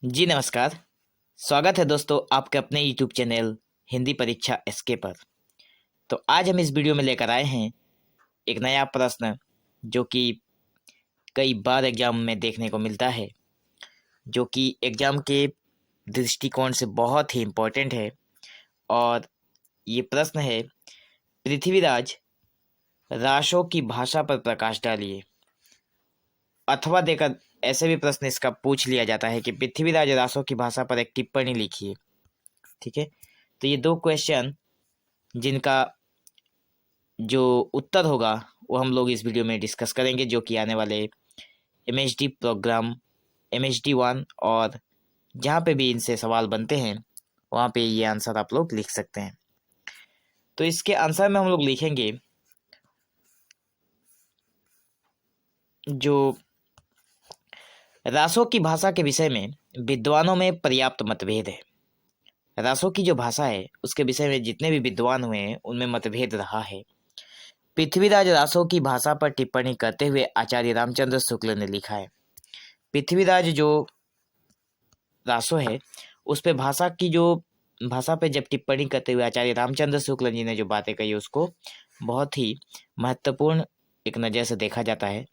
जी नमस्कार। स्वागत है दोस्तों आपके अपने यूट्यूब चैनल हिंदी परीक्षा एसके पर। तो आज हम इस वीडियो में लेकर आए हैं एक नया प्रश्न जो कि कई बार एग्जाम में देखने को मिलता है, जो कि एग्जाम के दृष्टिकोण से बहुत ही इम्पोर्टेंट है। और ये प्रश्न है, पृथ्वीराज रासों की भाषा पर प्रकाश डालिए। अथवा देकर ऐसे भी प्रश्न इसका पूछ लिया जाता है कि पृथ्वीराज रासों की भाषा पर एक टिप्पणी लिखिए। ठीक है, तो ये दो क्वेश्चन जिनका जो उत्तर होगा वो हम लोग इस वीडियो में डिस्कस करेंगे, जो कि आने वाले एमएचडी प्रोग्राम MHD1 और जहाँ पे भी इनसे सवाल बनते हैं वहाँ पे ये आंसर आप लोग लिख सकते हैं। तो इसके आंसर में हम लोग लिखेंगे, जो रासों की भाषा के विषय में विद्वानों में पर्याप्त मतभेद है। रासों की जो भाषा है उसके विषय में जितने भी विद्वान हुए हैं उनमें मतभेद रहा है। पृथ्वीराज रासों की भाषा पर टिप्पणी करते हुए आचार्य रामचंद्र शुक्ल ने लिखा है। पृथ्वीराज जो रासो है उस पे भाषा पे जब टिप्पणी करते हुए आचार्य रामचंद्र शुक्ल जी ने जो बातें कही उसको बहुत ही महत्वपूर्ण एक नज़र से देखा जाता है।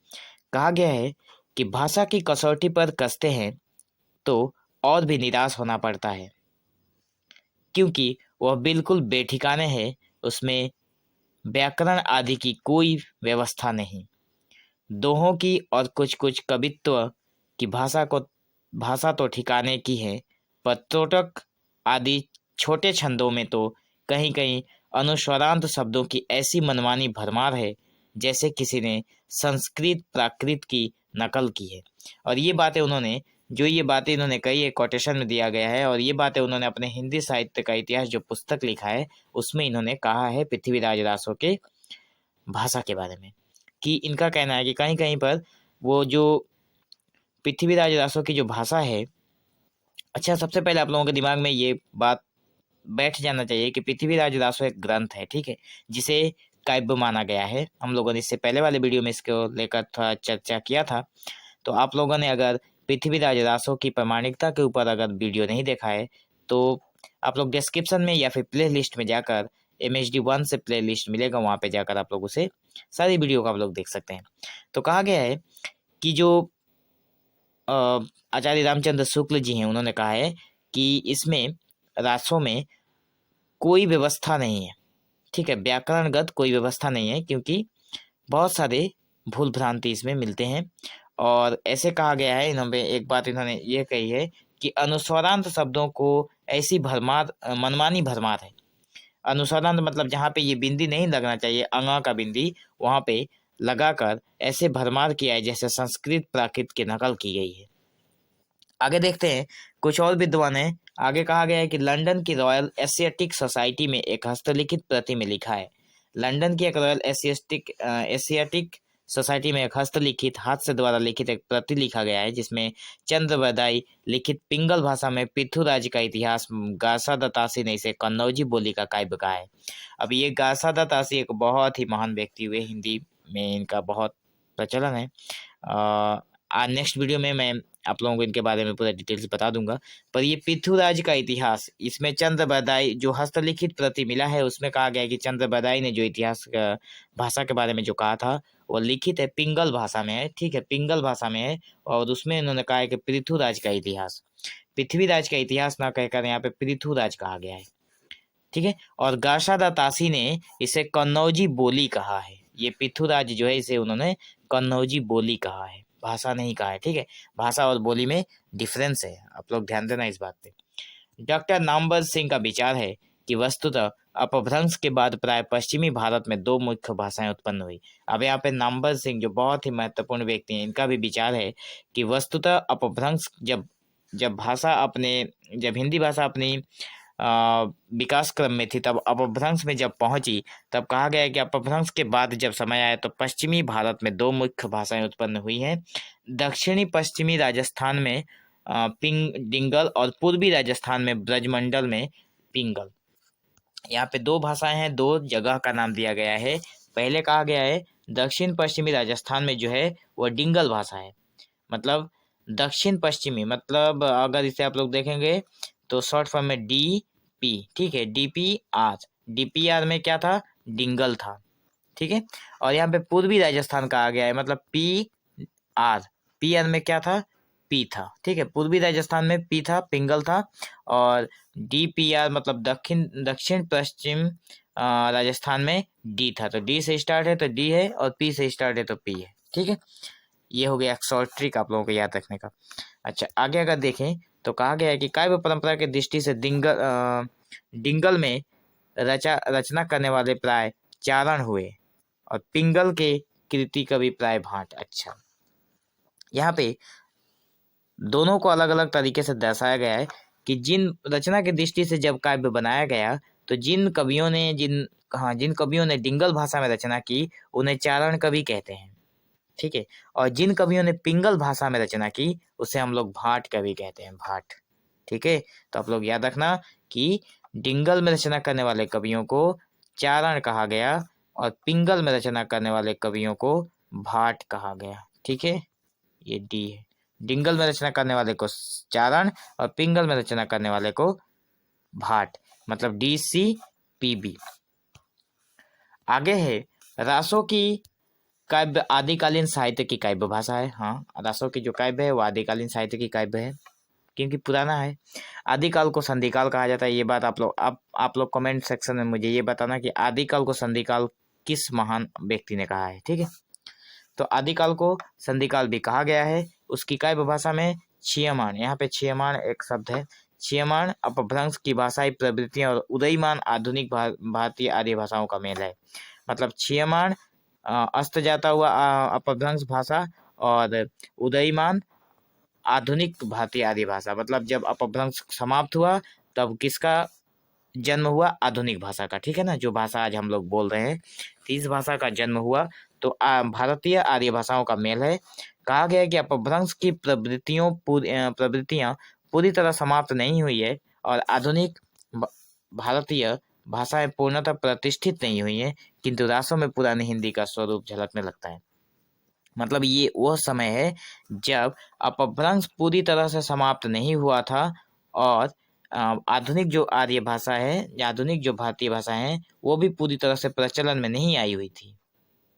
कहा गया है कि भाषा की कसौटी पर कसते हैं तो और भी निराश होना पड़ता है, क्योंकि वह बिल्कुल बेठिकाने है। उसमें व्याकरण आदि की कोई व्यवस्था नहीं। दोहों की और कुछ कुछ कवित्व की भाषा तो ठिकाने की है, पर त्रोटक आदि छोटे छंदों में तो कहीं कहीं अनुस्वारांत शब्दों की ऐसी मनमानी भरमार है जैसे किसी ने संस्कृत प्राकृत की नकल की है। और ये बातें इन्होंने कही है, कोटेशन में दिया गया है। और ये बातें उन्होंने अपने हिंदी साहित्य का इतिहास जो पुस्तक लिखा है उसमें इन्होंने कहा है पृथ्वीराज रासो के भाषा के बारे में, कि इनका कहना है कि कहीं कहीं पर वो जो पृथ्वीराज रासो की जो भाषा है। अच्छा, सबसे पहले आप लोगों के दिमाग में ये बात बैठ जाना चाहिए कि पृथ्वीराज रासो एक ग्रंथ है, ठीक है, जिसे काव्य माना गया है। हम लोगों ने इससे पहले वाले वीडियो में इसको लेकर थोड़ा चर्चा किया था। तो आप लोगों ने अगर पृथ्वीराज रासो की प्रामाणिकता के ऊपर अगर वीडियो नहीं देखा है तो आप लोग डिस्क्रिप्शन में या फिर प्ले लिस्ट में जाकर MHD1 से प्ले लिस्ट मिलेगा, वहाँ पे जाकर आप लोग उसे सारी वीडियो का आप लोग देख सकते हैं। तो कहा गया है कि जो आचार्य रामचंद्र शुक्ल जी हैं उन्होंने कहा है कि इसमें रासों में कोई व्यवस्था नहीं है, ठीक है, व्याकरणगत कोई व्यवस्था नहीं है, क्योंकि बहुत सारे भूल भ्रांति इसमें मिलते हैं। और ऐसे कहा गया है, इन्होंने एक बात इन्होंने ये कही है कि अनुस्वारांत शब्दों को ऐसी मनमानी भरमार है। अनुसंधान मतलब जहाँ पे ये बिंदी नहीं लगना चाहिए, अंगा का बिंदी, वहां पे लगाकर ऐसे भरमार किया है जैसे संस्कृत प्राकृत की नकल की गई है। आगे देखते हैं कुछ और विद्वान है। आगे कहा गया है कि लंदन की रॉयल एशियाटिक सोसाइटी में एक हस्तलिखित प्रति में लिखा है। लंदन की एक रॉयल एशियाटिक सोसाइटी में एक हस्तलिखित हाथ से द्वारा लिखित एक प्रति लिखा गया है, जिसमें चंद्रबरदाई लिखित पिंगल भाषा में पृथ्वीराज का इतिहास गासा दत्तासी ने इसे कन्नौजी बोली का काव्य कहा है। अब ये गासा दत्तासी एक बहुत ही महान व्यक्ति हुए, हिंदी में इनका बहुत प्रचलन है। नेक्स्ट वीडियो में मैं आप लोगों को इनके बारे में पूरा डिटेल्स बता दूंगा। पर ये पृथ्वीराज का इतिहास, इसमें चंद्रबरदाई जो हस्तलिखित प्रति मिला है उसमें कहा गया है कि चंद्रबरदाई ने जो इतिहास भाषा के बारे में जो कहा था वो लिखित है पिंगल भाषा में है, ठीक है, पिंगल भाषा में है। और उसमें इन्होंने कहा है कि पृथ्वीराज का इतिहास ना कहकर यहाँ पे पृथ्वीराज कहा गया है, ठीक है। और गाशादा तासी ने इसे कन्नौजी बोली कहा है। ये पृथ्वीराज जो है इसे उन्होंने कन्नौजी बोली कहा है, भाषा नहीं कहा है, ठीक है। भाषा और बोली में डिफरेंस है, आप लोग ध्यान देना इस बात पे। डॉक्टर नामवर सिंह का विचार है कि वस्तुतः अपभ्रंश के बाद प्राय पश्चिमी भारत में दो मुख्य भाषाएं उत्पन्न हुई। अब यहाँ पे नामवर सिंह जो बहुत ही महत्वपूर्ण व्यक्ति हैं, इनका भी विचार है कि वस्तुतः अपभ्रंश जब हिंदी भाषा अपनी विकास क्रम में थी, तब अपभ्रंश में जब पहुंची तब कहा गया है कि अपभ्रंश के बाद जब समय आया तो पश्चिमी भारत में दो मुख्य भाषाएं उत्पन्न हुई हैं। दक्षिणी पश्चिमी राजस्थान में डिंगल और पूर्वी राजस्थान में ब्रजमंडल में पिंगल। यहाँ पे दो भाषाएं हैं, दो जगह का नाम दिया गया है। पहले कहा गया है दक्षिण पश्चिमी राजस्थान में जो है वह डिंगल भाषा है, मतलब दक्षिण पश्चिमी, मतलब अगर इसे आप लोग देखेंगे तो शॉर्ट फॉर्म में DP, ठीक है, DPR। DPR में क्या था, डिंगल था, ठीक है। और यहाँ पे पूर्वी राजस्थान कहा गया है, मतलब PR में क्या था, P था, ठीक है। पूर्वी राजस्थान में P था, पिंगल था। और DPR मतलब दक्षिण पश्चिम राजस्थान में D था। तो D से स्टार्ट है तो D है, और P से स्टार्ट है तो P है, ठीक है। ये हो गया एक शॉर्ट ट्रिक आप लोगों को याद रखने का। अच्छा, आगे अगर देखें तो कहा गया है कि काव्य परंपरा की दृष्टि से डिंगल में रचना करने वाले प्राय चारण हुए, और पिंगल के कृति कवि प्राय भाट। अच्छा, यहाँ पे दोनों को अलग अलग तरीके से दर्शाया गया है कि जिन रचना की दृष्टि से जब काव्य बनाया गया तो जिन कवियों ने डिंगल भाषा में रचना की उन्हें चारण कवि कहते हैं, ठीक है। और जिन कवियों ने पिंगल भाषा में रचना की उसे हम लोग भाट कवि कहते हैं, भाट, ठीक है। तो आप लोग याद रखना कि डिंगल में रचना करने वाले कवियों को चारण कहा गया, और पिंगल में रचना करने वाले कवियों को भाट कहा गया, ठीक है। ये डी है, डिंगल में रचना करने वाले को चारण और पिंगल में रचना करने वाले को भाट, मतलब DCPB। आगे है रासों की काव्य आदिकालीन साहित्य की काव्य भाषा है। हाँ, रासों की जो काव्य है वो आदिकालीन साहित्य की काव्य है, क्योंकि पुराना है। आदिकाल को संधिकाल कहा जाता है। ये बात आप लोग कमेंट सेक्शन में मुझे ये बताना कि आदिकाल को संधिकाल किस महान व्यक्ति ने कहा है, ठीक है। तो आदिकाल को संधिकाल भी कहा गया है। उसकी काव्य भाषा में क्षीयमाण, यहाँ पे क्षीयमाण एक शब्द है। क्षीयमाण अपभ्रंश की भाषाई प्रवृत्तियां और उदयमान आधुनिक भारतीय आर्य भाषाओं का मेल है। मतलब क्षीयमाण अस्त जाता हुआ अपभ्रंश भाषा, और उदयमान आधुनिक भारतीय आर्य भाषा, मतलब जब अपभ्रंश समाप्त हुआ तब किसका जन्म हुआ, आधुनिक भाषा का, ठीक है ना। जो भाषा आज हम लोग बोल रहे हैं, इस भाषा का जन्म हुआ। तो भारतीय आर्य भाषाओं का मेल है। कहा गया है कि अपभ्रंश की प्रवृत्तियां पूरी तरह समाप्त नहीं हुई है, और आधुनिक भारतीय भाषाएं पूर्णतः प्रतिष्ठित नहीं हुई है, किंतु रासों में पुरानी हिंदी का स्वरूप झलकने लगता है। मतलब ये वह समय है जब अपभ्रंश पूरी तरह से समाप्त नहीं हुआ था, और आधुनिक जो आर्य भाषा है, आधुनिक जो भारतीय भाषा है, वो भी पूरी तरह से प्रचलन में नहीं आई हुई थी।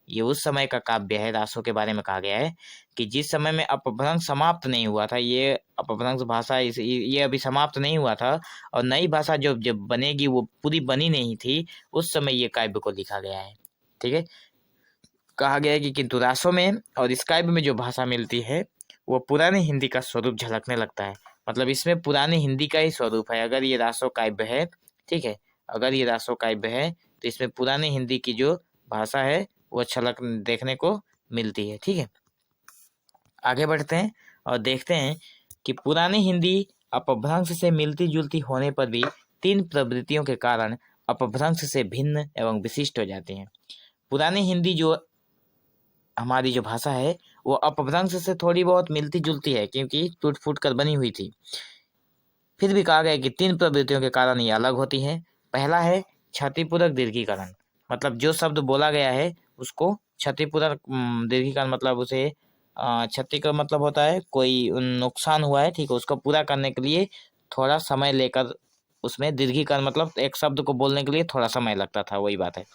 ये उस समय का काव्य है। रासों के बारे में कहा गया है कि जिस समय में अपभ्रंश समाप्त नहीं हुआ था, ये अपभ्रंश भाषा ये अभी समाप्त नहीं हुआ था, और नई भाषा जो जब बनेगी वो पूरी बनी नहीं थी, उस समय ये काव्य को लिखा गया है, ठीक है। कहा गया है कि किंतु रासों में और इस काव्य में जो भाषा मिलती है वो पुरानी हिंदी का स्वरूप झलकने लगता है। मतलब इसमें पुरानी हिंदी का ही स्वरूप है। अगर ये रासो काव्य है, ठीक है, अगर ये रासो काव्य है तो इसमें पुरानी हिंदी की जो भाषा है वो झलक देखने को मिलती है, ठीक है। आगे बढ़ते हैं और देखते हैं कि पुरानी हिंदी अपभ्रंश से मिलती जुलती होने पर भी 3 प्रवृत्तियों के कारण अपभ्रंश से भिन्न एवं विशिष्ट हो जाती है। पुरानी हिंदी जो हमारी जो भाषा है वो अपभ्रंश से थोड़ी बहुत मिलती जुलती है, क्योंकि टूट फूट कर बनी हुई थी। फिर भी कहा गया कि 3 प्रवृत्तियों के कारण ये अलग होती है। पहला है क्षतिपूरक दीर्घीकरण, मतलब जो शब्द बोला गया है उसको क्षतिपूरक दीर्घीकरण, मतलब उसे क्षति का मतलब होता है कोई नुकसान हुआ है, ठीक है, उसको पूरा करने के लिए थोड़ा समय लेकर उसमें दीर्घीकरण, मतलब एक शब्द को बोलने के लिए थोड़ा समय लगता था, वही बात है।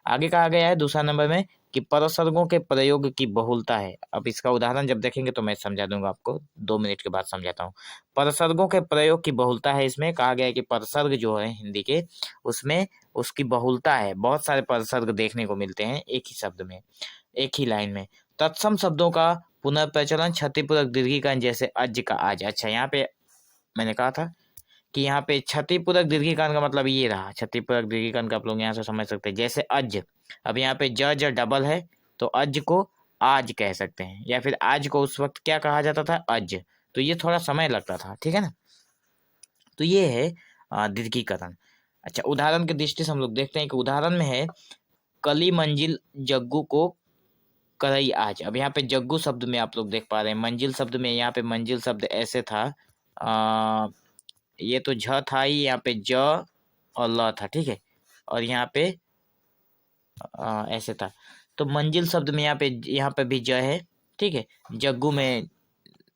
आगे कहा गया है दूसरा नंबर में कि परसर्गों के प्रयोग की बहुलता है। अब इसका उदाहरण जब देखेंगे तो मैं समझा दूंगा आपको, 2 मिनट के बाद समझाता हूँ। परसर्गों के प्रयोग की बहुलता है। इसमें कहा गया है कि परसर्ग जो है हिंदी के, उसमें उसकी बहुलता है। बहुत सारे परसर्ग देखने को मिलते हैं एक ही शब्द में, एक ही लाइन में। तत्सम शब्दों का पुनर्प्रचलन, क्षतिपूरक दीर्घीकरण, जैसे अज का आज। अच्छा, यहाँ पे मैंने कहा था कि यहाँ पे क्षतिपूरक दीर्घीकरण का मतलब ये रहा। क्षतिपूरक दीर्घीकरण का आप लोग यहाँ से समझ सकते हैं, जैसे अज। अब यहाँ पे ज डबल है तो अज को आज कह सकते हैं, या फिर आज को उस वक्त क्या कहा जाता था, अज। तो ये थोड़ा समय लगता था, ठीक है ना। तो ये है दीर्घीकरण। अच्छा, उदाहरण की दृष्टि से हम लोग देखते हैं कि उदाहरण में है कली मंजिल जग्गू को करई आज। अब यहाँ पे जग्गू शब्द में आप लोग देख पा रहे हैं, मंजिल शब्द में, यहाँ पे मंजिल शब्द ऐसे था, ये तो झ था ही, यहाँ पे ज और ल था, ठीक है, और यहाँ पे ऐसे था। तो मंजिल शब्द में यहाँ पे भी ज है, ठीक है। जग्गू में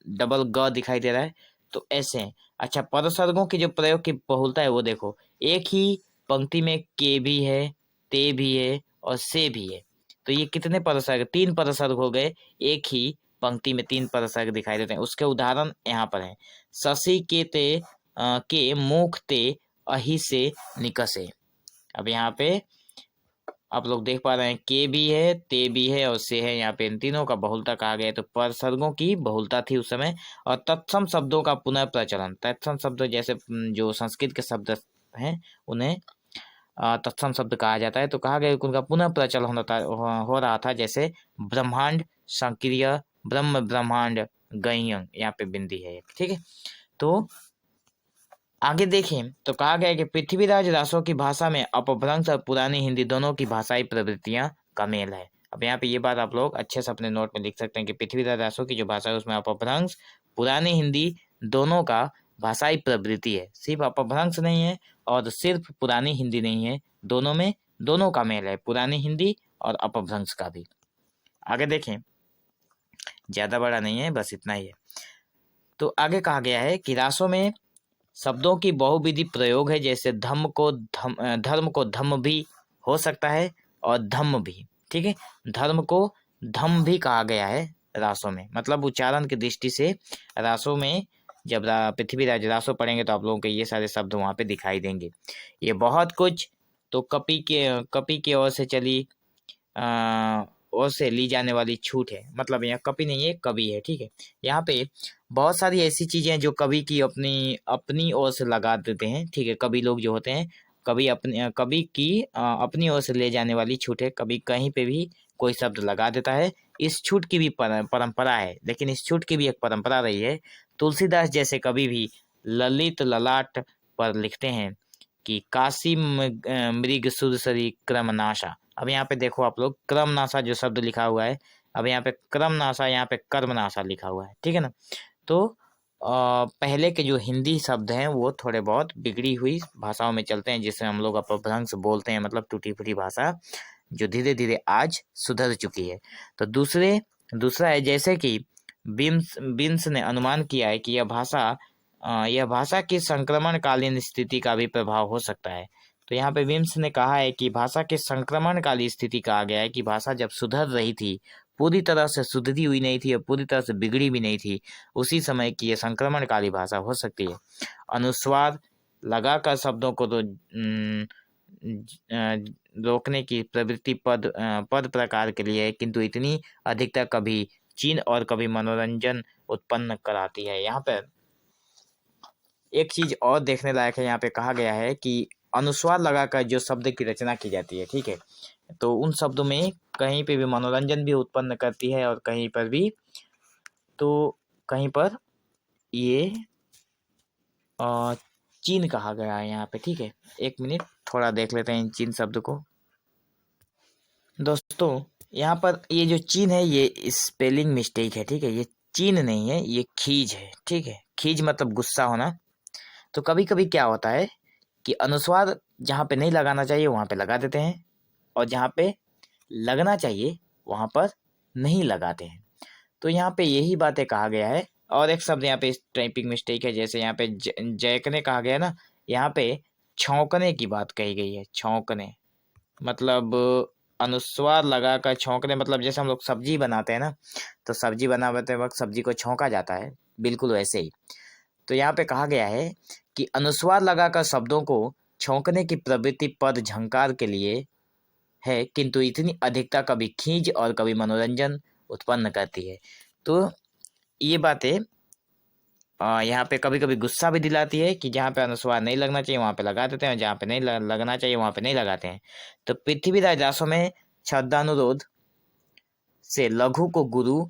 डबल ग दिखाई दे रहा है, तो ऐसे हैं। अच्छा, परसर्गों की जो प्रयोग की बहुलता है वो देखो, एक ही पंक्ति में के भी है, ते भी है और से भी है। तो ये कितने परसर्ग, 3 परसर्ग हो गए, एक ही पंक्ति में 3 परसर्ग दिखाई देते हैं। उसके उदाहरण यहाँ पर हैं। शशि के ते के मुख ते अहि से निकसे। अब यहाँ पे आप लोग देख पा रहे हैं, के भी है, ते भी है और से है। यहाँ पे इन तीनों का बहुलता कहा गया है, तो परसर्गों की बहुलता थी उस समय। और तत्सम शब्दों का पुनः प्रचलन, तत्सम शब्द जैसे जो संस्कृत के शब्द हैं उन्हें तत्सम शब्द कहा जाता है। तो कहा गया कि उनका पुनः प्रचलन हो रहा था, जैसे ब्रह्मांड संक्रिय, ब्रह्म ब्रह्मांड गह्यं, यहाँ पे बिंदी है, ठीक है। तो आगे देखें तो कहा गया है कि पृथ्वीराज रासो की भाषा में अपभ्रंश और पुरानी हिंदी दोनों की भाषाई प्रवृत्तियां का मेल है। अब यहाँ पे ये बात आप लोग अच्छे से अपने नोट में लिख सकते हैं कि पृथ्वीराज रासो की जो भाषा है उसमें अपभ्रंश पुरानी हिंदी दोनों का भाषाई प्रवृत्ति है। सिर्फ अपभ्रंश नहीं है और सिर्फ पुरानी हिंदी नहीं है, दोनों में दोनों का मेल है, पुरानी हिंदी और अपभ्रंश का भी। आगे देखें, ज्यादा बड़ा नहीं है, बस इतना ही है। तो आगे कहा गया है कि रासो में शब्दों की बहुविधि प्रयोग है, जैसे धर्म को धम्म भी हो सकता है और धम्म भी, ठीक है। धर्म को धम्म भी कहा गया है रासों में, मतलब उच्चारण की दृष्टि से रासों में जब पृथ्वीराज रासो पढ़ेंगे तो आप लोगों के ये सारे शब्द वहां पे दिखाई देंगे। ये बहुत कुछ तो कपि के ओर से चली ओर से ली जाने वाली छूट है, मतलब यहाँ कपि नहीं है, कवि है, ठीक है। यहाँ पे बहुत सारी ऐसी चीजें हैं जो कवि की अपनी अपनी ओर से लगा देते हैं, ठीक है। कवि लोग जो होते हैं, कवि की अपनी ओर से ले जाने वाली छूट है। कभी कहीं पे भी कोई शब्द लगा देता है, इस छूट की भी परंपरा है, लेकिन इस छूट की भी एक परंपरा रही है। तुलसीदास जैसे कवि भी ललित ललाट पर लिखते हैं कि काशी मृग सुरसरी क्रमनाशा। अब यहाँ पे देखो आप लोग, क्रमनाशा जो शब्द लिखा हुआ है, अब यहाँ पे क्रमनाशा, यहाँ पे कर्मनाशा लिखा हुआ है, ठीक है ना। तो पहले के जो हिंदी शब्द हैं वो थोड़े बहुत बिगड़ी हुई भाषाओं में चलते हैं, जिसे हम लोग अपभ्रंश बोलते हैं, मतलब टूटी फूटी भाषा जो धीरे धीरे आज सुधर चुकी है। तो दूसरा है, जैसे कि बिम्स ने अनुमान किया है कि यह भाषा की संक्रमणकालीन स्थिति का भी प्रभाव हो सकता है। तो यहाँ पे विम्स ने कहा है कि भाषा के संक्रमणकालीन स्थिति कहा गया है कि भाषा जब सुधर रही थी, पूरी तरह से सुधरी हुई नहीं थी और पूरी तरह से बिगड़ी भी नहीं थी, उसी समय की यह संक्रमणकाली भाषा हो सकती है। अनुस्वार लगाकर शब्दों को तो रोकने की प्रवृत्ति पद प्रकार के लिए है, किंतु इतनी अधिकता कभी चीन और कभी मनोरंजन उत्पन्न कराती है। यहाँ पर एक चीज और देखने लायक है, यहाँ पे कहा गया है कि अनुस्वार लगाकर जो शब्द की रचना की जाती है, ठीक है, तो उन शब्दों में कहीं पे भी मनोरंजन भी उत्पन्न करती है और कहीं पर भी, तो कहीं पर ये चीन कहा गया है यहाँ पे, ठीक है। एक मिनट थोड़ा देख लेते हैं इन चीन शब्द को। दोस्तों यहाँ पर ये जो चीन है ये स्पेलिंग मिस्टेक है, ठीक है। ये चीन नहीं है, ये खीज है, ठीक है। खीज मतलब गुस्सा होना। तो कभी कभी क्या होता है कि अनुस्वार जहाँ पे नहीं लगाना चाहिए वहां पे लगा देते हैं, और जहाँ पे लगना चाहिए वहां पर नहीं लगाते हैं। तो यहाँ पे यही बातें कहा गया है। और एक शब्द यहाँ पे टाइपिंग मिस्टेक है, जैसे यहाँ पे जैकने कहा गया ना, यहाँ पे छौंकने की बात कही गई है। छौंकने मतलब अनुस्वार लगाकर छौंकने, मतलब जैसे हम लोग सब्जी बनाते हैं ना, तो सब्जी बनाते वक्त सब्जी को छौंका जाता है, बिल्कुल वैसे ही। तो यहाँ पे कहा गया है कि अनुस्वार लगाकर शब्दों को छौंकने की प्रवृत्ति पद झंकार के लिए है, किंतु इतनी अधिकता कभी खींच और कभी मनोरंजन उत्पन्न करती है। तो ये बातें यहाँ पे कभी कभी गुस्सा भी दिलाती है कि जहाँ पे अनुस्वार नहीं लगना चाहिए वहां पे लगा देते हैं, जहाँ पे नहीं लगना चाहिए वहां पे नहीं लगाते हैं। तो पृथ्वीराज रासो में छद्मानुरोध से लघु को गुरु,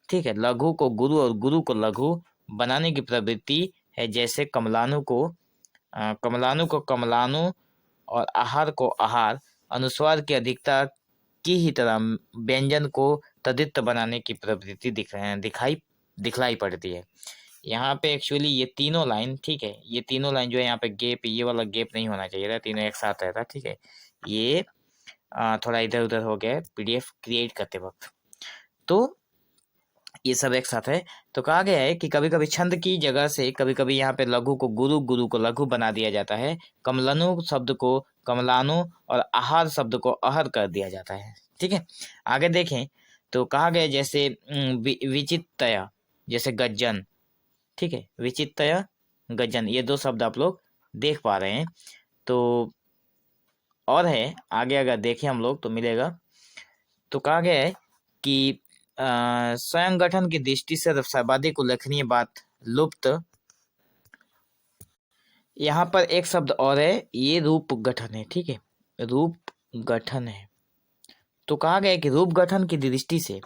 ठीक है, लघु को गुरु और गुरु को लघु बनाने की प्रवृत्ति है, जैसे कमलानु को कमलानु और आहार को आहार। अनुस्वार की अधिकता की ही तरह व्यंजन को तदित बनाने की प्रवृत्ति दिखलाई पड़ती है। यहाँ पे एक्चुअली ये तीनों लाइन, ठीक है, ये तीनों लाइन जो है यहाँ पे गैप, ये वाला गैप नहीं होना चाहिए था, तीनों एक साथ रहता, ठीक है। ये थोड़ा इधर उधर हो गया पीडीएफ क्रिएट करते वक्त। तो ये सब एक साथ है। तो कहा गया है कि कभी कभी छंद की जगह से कभी कभी यहाँ पे लघु को गुरु, गुरु को लघु बना दिया जाता है। कमलनु शब्द को कमलानु और आहार शब्द को अहर कर दिया जाता है। ठीक है, आगे देखें तो कहा गया जैसे विचित्तया, जैसे गज्जन। ठीक है, विचित्तया गज्जन, ये दो शब्द आप लोग देख पा रहे हैं। तो और है आगे अगर देखें हम लोग तो मिलेगा। तो कहा गया है कि स्वयं गठन की दृष्टि से सर्वाधिक उल्लेखनीय बात लुप्त। यहाँ पर एक शब्द और है, ये रूप गठन है। ठीक है, रूप गठन है। तो कहा गया है कि रूप गठन की दृष्टि से,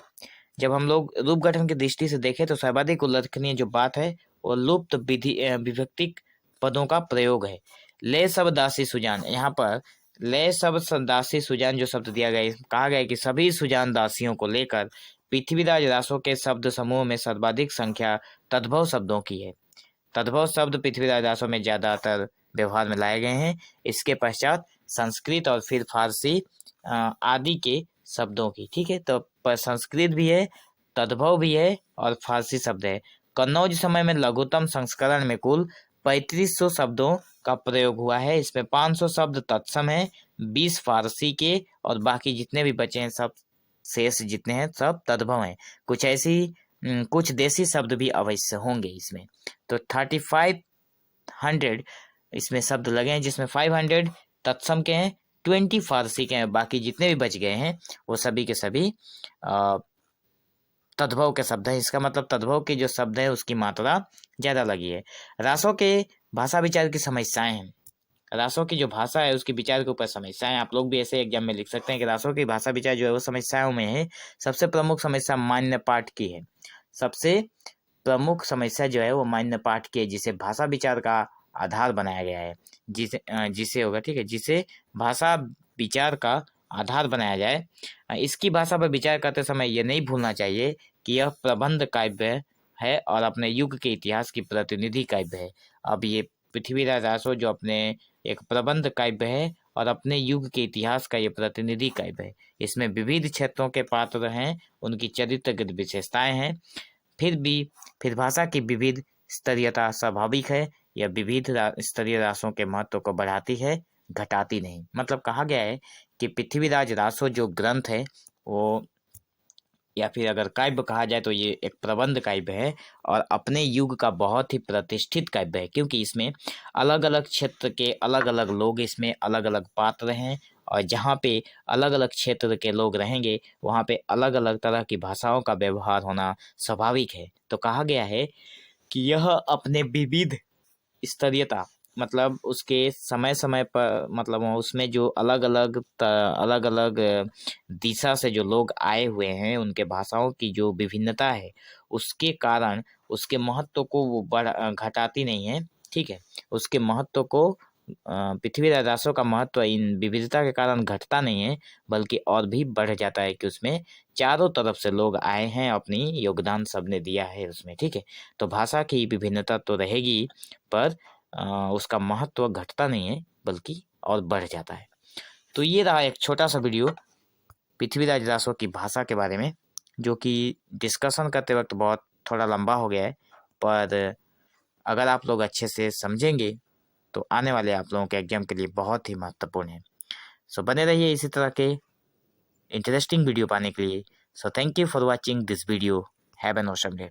जब हम लोग रूप गठन की दृष्टि से देखें तो सर्वाधिक उल्लेखनीय जो बात है वो लुप्त विभक्तिक पदों का प्रयोग है। ले सब दासी सुजान, यहाँ पर ले सब दासी सुजान जो शब्द दिया गया है, कहा गया है कि सभी सुजान दासियों को लेकर पृथ्वीराज रासों के शब्द समूह में सर्वाधिक संख्या तद्भव शब्दों की है। तद्भव शब्द पृथ्वीराज रासों में ज्यादातर व्यवहार में लाए गए हैं। इसके पश्चात संस्कृत और फिर फारसी आदि के शब्दों की। ठीक है, तो संस्कृत भी है, तद्भव भी है और फारसी शब्द है। कन्नौज समय में लघुतम संस्करण में कुल 3500 शब्दों का प्रयोग हुआ है। इसमें 500 शब्द तत्सम है, 20 फारसी के और बाकी जितने भी बचे हैं सब शेष जितने हैं सब तद्भव हैं। कुछ देसी शब्द भी अवश्य होंगे इसमें। तो 3500 इसमें शब्द लगे हैं, जिसमें 500 तत्सम के हैं, 20 फारसी के हैं, बाकी जितने भी बच गए हैं वो सभी के सभी तद्भव के शब्द हैं। इसका मतलब तद्भव के जो शब्द है उसकी मात्रा ज्यादा लगी है। रासों के भाषा विचार की समस्याएं हैं। रासों की जो भाषा है उसके विचार के ऊपर समस्याएं, आप लोग भी ऐसे एग्जाम में लिख सकते हैं कि रासों की भाषा विचार जो है वो समस्याओं में है। सबसे प्रमुख समस्या मान्य पाठ की है। सबसे प्रमुख समस्या जो है वो मान्य पाठ की है, जिसे भाषा विचार का आधार बनाया गया है। जिसे होगा, ठीक है, जिसे भाषा विचार का आधार बनाया जाए। इसकी भाषा पर विचार करते समय ये नहीं भूलना चाहिए कि यह प्रबंध काव्य है और अपने युग के इतिहास की प्रतिनिधि काव्य है। अब ये पृथ्वीराज रासो जो अपने एक प्रबंध काव्य है और अपने युग के इतिहास का ये प्रतिनिधि काव्य है। इसमें विविध क्षेत्रों के पात्र हैं, उनकी चरित्रगत विशेषताएं हैं। फिर भाषा की विविध स्तरीयता स्वाभाविक है। यह विविध स्तरीय रासों के महत्व को बढ़ाती है, घटाती नहीं। मतलब कहा गया है कि पृथ्वीराज रासो जो ग्रंथ है वो, या फिर अगर काव्य कहा जाए तो ये एक प्रबंध काव्य है और अपने युग का बहुत ही प्रतिष्ठित काव्य है, क्योंकि इसमें अलग अलग क्षेत्र के अलग अलग लोग, इसमें अलग अलग पात्र हैं और जहाँ पे अलग अलग क्षेत्र के लोग रहेंगे वहाँ पे अलग अलग तरह की भाषाओं का व्यवहार होना स्वाभाविक है। तो कहा गया है कि यह अपने विविध स्तरीयता, मतलब उसके समय समय पर, मतलब उसमें जो अलग अलग दिशा से जो लोग आए हुए हैं उनके भाषाओं की जो विभिन्नता है उसके कारण उसके महत्व को वो घटाती नहीं है। ठीक है, उसके महत्व को पृथ्वीराज रासों का महत्व इन विविधता के कारण घटता नहीं है बल्कि और भी बढ़ जाता है कि उसमें चारों तरफ से लोग आए हैं, अपनी योगदान सबने दिया है उसमें। ठीक है, तो भाषा की विभिन्नता तो रहेगी पर उसका महत्व घटता नहीं है बल्कि और बढ़ जाता है। तो ये रहा एक छोटा सा वीडियो पृथ्वीराज रासो की भाषा के बारे में, जो कि डिस्कशन करते वक्त बहुत थोड़ा लंबा हो गया है, पर अगर आप लोग अच्छे से समझेंगे तो आने वाले आप लोगों के एग्जाम के लिए बहुत ही महत्वपूर्ण है। सो बने रहिए इसी तरह के इंटरेस्टिंग वीडियो पाने के लिए। So thank you for watching this video. Have an awesome day.